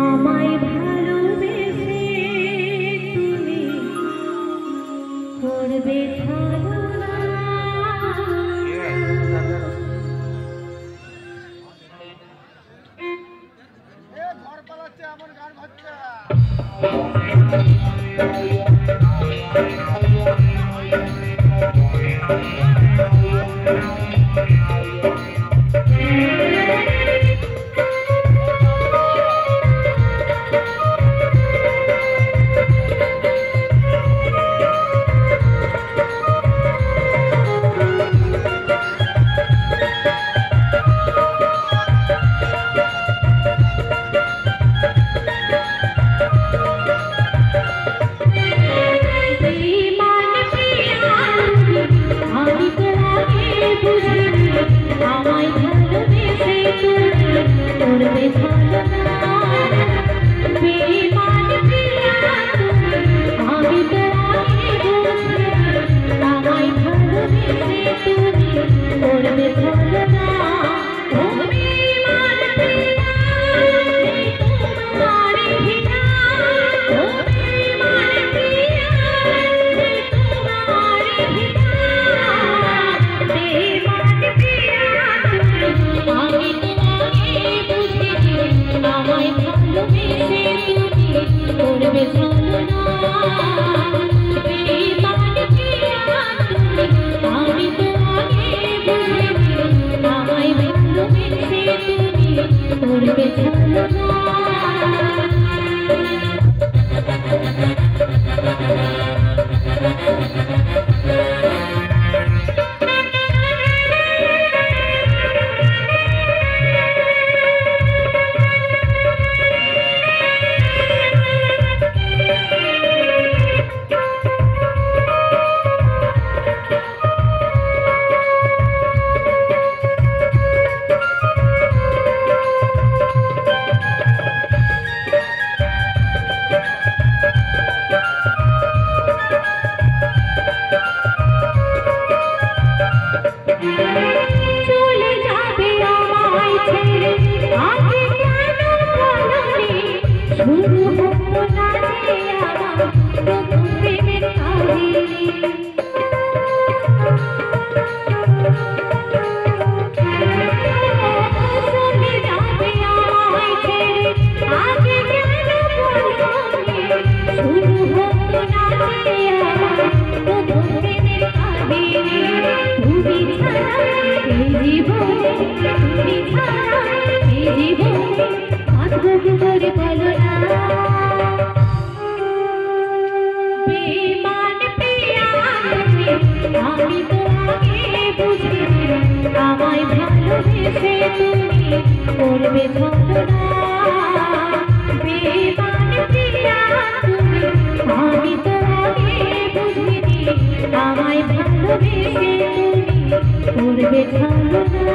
আমায় ভালোবেসে তুমি করবে ছলনা। ঘর পালাচ্ছে এমন গান ভাবছে। আমায় ভালোবেসে তুমি করবে ছলনা। বেঈমান প্রিয়া তুমি, আমি তো আগে বুঝি আমায় ভালোবেসে তুমি করবে ছলনা। ও বেঈমান প্রিয়া তোমার ঘৃণা, ও বেঈমান প্রিয়া তোমার ঘৃণা। বেঈমান প্রিয়া আমি তোমাকে বুঝেছি, আমায় ভালোবেসে তুমি করবে ছলনা। বেঈমান প্রিয়া তুমি, আমি তোমাকে বুঝেছি, আমায় ভালোবেসে তুমি করবে ছলনা। চলে যাবে আমায় ছেড়ে, আগে কেন বলনি? শুরু হলো না যে আমার প্রথম প্রেমের কাহিনী। চলে যাবে আমায় ছেড়ে, আগে কেন বলনি? শুরু হলো না যে আমার প্রথম প্রেমের কাহিনী। তুমি ছাড়া এই জীবনে, তুমি ছাড়া এই জীবনে বাঁচব কি করে বলো না। বেঈমান প্রিয়া তুমি, আমি তো আগে বুঝেছি, আমায় ভালোবেসে তুমি করবে ছলনা। বেঈমান প্রিয়া তুমি, আমি তো আগে বুঝেছি, আমায় ভালোবেসে তুমি করবে ছলনা।